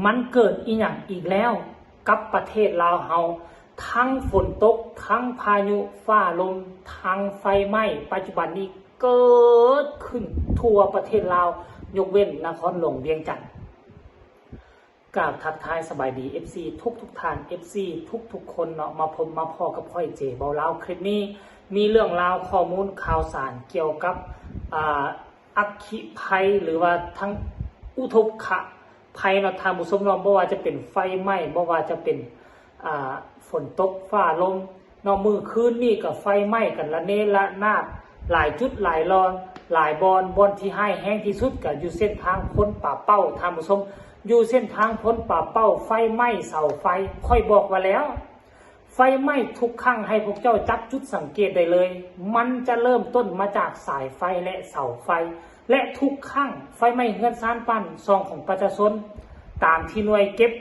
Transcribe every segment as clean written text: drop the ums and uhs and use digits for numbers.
มันเกิดอีหยังอีกแล้วกับประเทศลาวเฮาทั้งฝนตกทั้งพายุฟ้าลมทั้งไฟไหม้ปัจจุบันนี้เกิดขึ้นทั่วประเทศลาวยกเว้นนครหลวงเวียงจันทน์กราบทักทายสบายดี FC ทุกท่าน FC ทุกคนเนาะมาพบมาพอกับพ่อยเจเบาลาวคลิปนี้มีเรื่องราวข้อมูลข่าวสารเกี่ยวกับอัคคีภัยหรือว่าทั้งอุทกภัยเนาะทางผู้ชมเนาะบ่ว่าจะเป็นไฟไหม้บ่ว่าจะเป็นฝนตกฟ้าลมเนาะมื้อคืนนี้ก็ไฟไหม้กันละเนระนาดหลายจุดหลายรอนหลายบอนที่ให้แห้งที่สุดก็อยู่เส้นทางพ้นป่าเป้าทางผู้ชมอยู่เส้นทางพ้นป่าเป้าไฟไหม้เสาไฟค่อยบอกว่าแล้วไฟไหม้ทุกครั้งให้พวกเจ้าจับจุดสังเกตได้เลยมันจะเริ่มต้นมาจากสายไฟและเสาไฟและทุกครั้งไฟไหม้เฮือนซ่านปั้นซองของประชาชนตามที่หน่วยเก็บ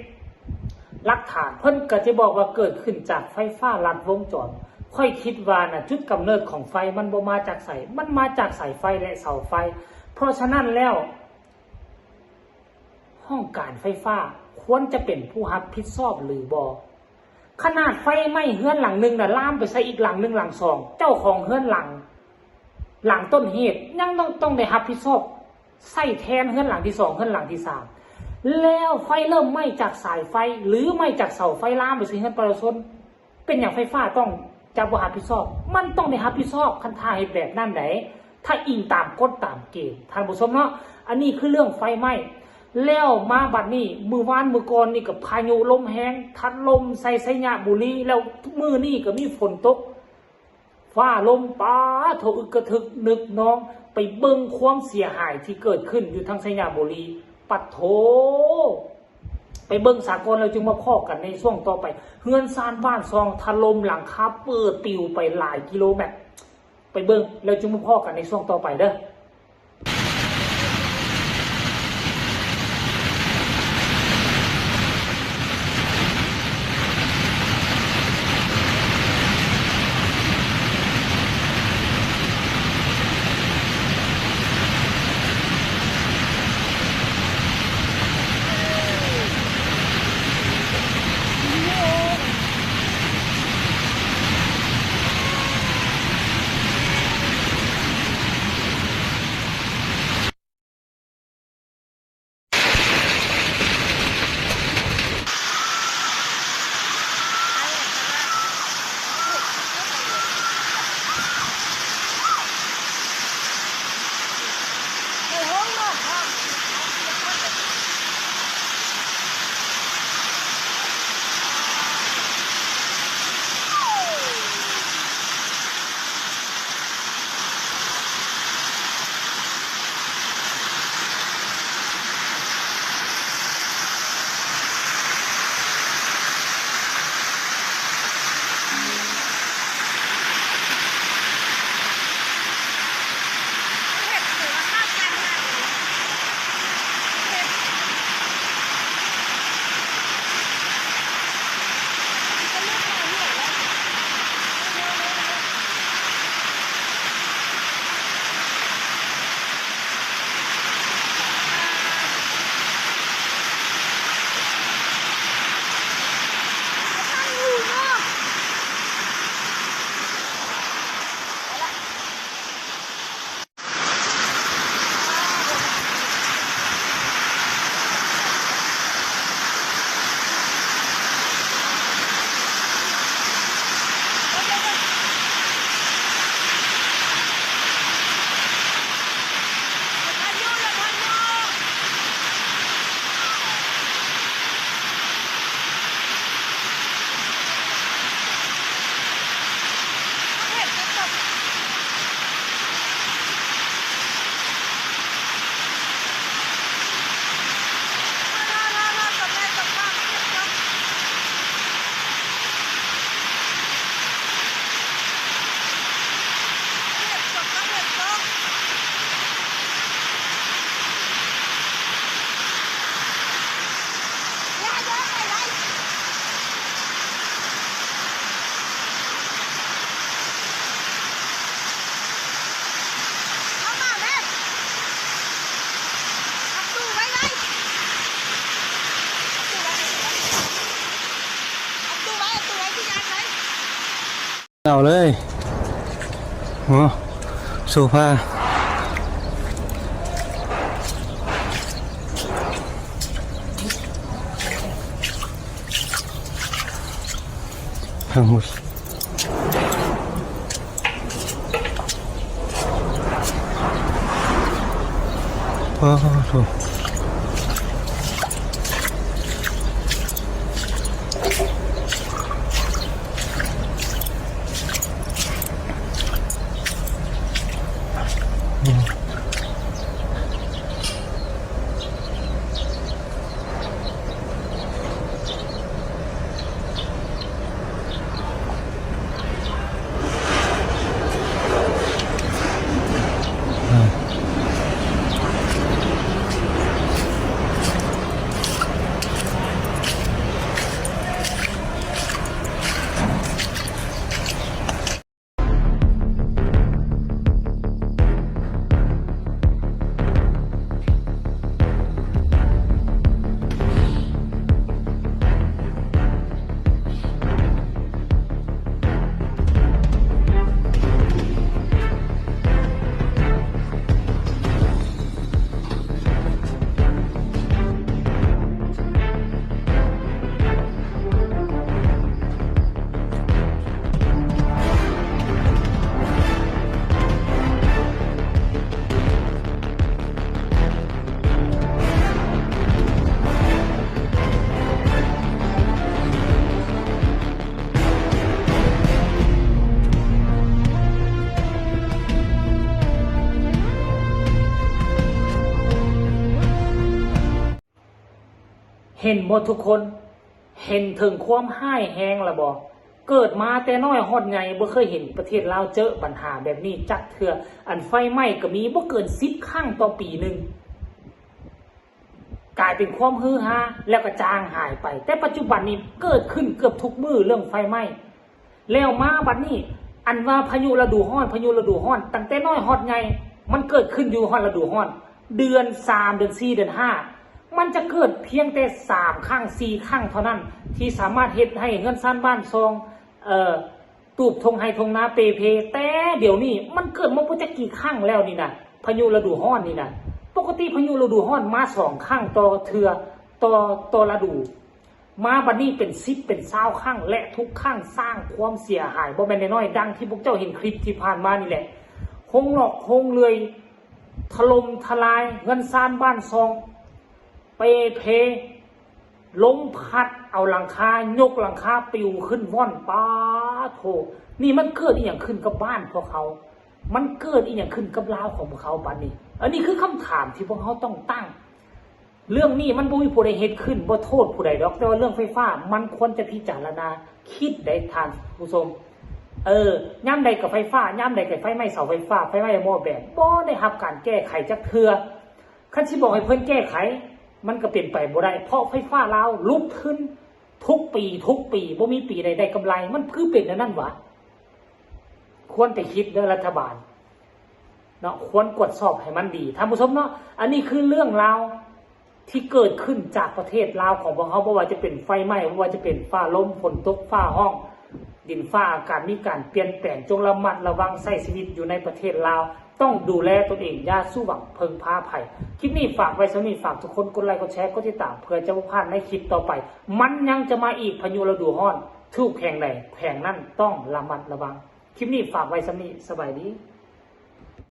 หลักฐานเพิ่นก็จะบอกว่าเกิดขึ้นจากไฟฟ้าลัดวงจรค่อยคิดว่านะจุดกำเนิดของไฟมันบ่มาจากมันมาจากสายไฟและเสาไฟเพราะฉะนั้นแล้วห้องการไฟฟ้าควรจะเป็นผู้รับผิดชอบหรือบ่ขนาดไฟไหม้เฮือนหลังนึงน่ะลามไปใส่อีกหลังนึงหลังสองเจ้าของเฮือนหลังต้นเหตุยังต้องได้รับผิดชอบใส่แทนเฮือนหลังที่สองเฮือนหลังที่สามแล้วไฟเริ่มไหม้จากสายไฟหรือไหม้จากเสาไฟลามไปใส่เฮือนประชาชนเป็นอย่างไฟฟ้าต้องจะบ่รับผิดชอบมันต้องได้รับผิดชอบคันท่าให้แบบนั้นไหนถ้าอิงตามกฎตามเกณฑ์ท่านผู้ชมเนาะอันนี้คือเรื่องไฟไหม้แล้วมาบัดนี้มือวานมือก่อนนี่กับพายุลมแห้งทัดลมใส่ไสยะบุรีแล้วมือนี่ก็มีฝนตกฟ้าลมป้าโถอึกกระทึกนึกน้องไปเบิ่งความเสียหายที่เกิดขึ้นอยู่ทางไสยะบุรีปัดโถไปเบิ่งสากลเราจึงมาพอกันในช่วงต่อไปเฮือนซ่านบ้านซองถล่มหลังคาเปิดปิวไปหลายกิโลเมตรไปเบิ่งเราจึงมาพอกันในช่วงต่อไปเด้อ เอาเลยโอ้โซฟาทั้งหมดโอ้โหเห็นหมดทุกคนเห็นถึงความห้ายแหงละบ่เกิดมาแต่น้อยฮอดไงบ่เคยเห็นประเทศลาวเจอปัญหาแบบนี้จักเทื่ออันไฟไหม้ก็มีบ่เกิน10ครั้งต่อปีนึงกลายเป็นความฮือฮาแล้วก็จางหายไปแต่ปัจจุบันนี้เกิดขึ้นเกือบทุกมื้อเรื่องไฟไหม้แล้วมาบัดนี้อันว่าพายุฤดูร้อนตั้งแต่น้อยฮอดไงมันเกิดขึ้นอยู่ฮอดฤดูร้อนเดือน3เดือน4เดือน5มันจะเกิดเพียงแต่3ครั้ง4ครั้งเท่านั้นที่สามารถเฮ็ดให้เงินซ่านบ้านซองตูบทงไฮทงนาเปเพแต่เดี๋ยวนี้มันเกิดมาบ่จักกี่ครั้งแล้วนี่นะพายุฤดูร้อนนี่นะปกติพายุฤดูร้อนมา2ครั้งต่อเทื่อต่อฤดูมาบัดนี้เป็น10เป็น20ครั้งและทุกครั้งสร้างความเสียหายบ่แม่นน้อยๆดังที่พวกเจ้าเห็นคลิปที่ผ่านมานี่แหละหงหลอกหงเลื่อยถล่มทลายเงินซ่านบ้านซองเปเพล้มพัดเอาหลังคายกหลังคาปิวขึ้นว่อนป้าโถนี่มันเกิดอีหยังขึ้นกับบ้านพวกเขามันเกิดอีหยังขึ้นกับลาวของพวกเขาบัดนี้อันนี้คือคำถามที่พวกเขาต้องตั้งเรื่องนี้มันบ่มีผู้ใดเฮ็ดขึ้นบ่โทษผู้ใดดอกแต่ว่าเรื่องไฟฟ้ามันควรจะพิจารณาคิดได้ทานผู้ชมย่ำใดกับไฟฟ้าย่ำใดกับไฟไหม้เสาไฟฟ้าไฟไหม้หม้อแบนบ่ได้รับการแก้ไขจักเทื่อคันสิบอกให้เพิ่นแก้ไขมันก็เป็นไปบ่ได้เพราะไฟฟ้าลาวลุกขึ้นทุกปีบ่มีปีใดได้กำไรมันคือเป็นนั่นวะควรไปคิดเด้อรัฐบาลเนาะควรกดสอบให้มันดีท่านผู้ชมเนาะอันนี้คือเรื่องราวที่เกิดขึ้นจากประเทศลาวของพวกเขาบ่ว่าจะเป็นไฟไหม้บ่ว่าจะเป็นฟ้าลมฝนตกฟ้าห้องดินฟ้าอากาศมีการเปลี่ยนแปลงจงระมัดระวังใช้ชีวิตอยู่ในประเทศลาวต้องดูแลตนเองอย่าสู้หวังเพิงพาภัยคลิปนี้ฝากไว้สำหรับฝากทุกคนกดไลค์กดแชร์กดติดตามเพื่อจะไม่พลาดในคลิปต่อไปมันยังจะมาอีกพายุฤดูร้อนทุกแห่งใดแห่งนั้นต้องระมัดระวังคลิปนี้ฝากไว้สำหรับสบายดี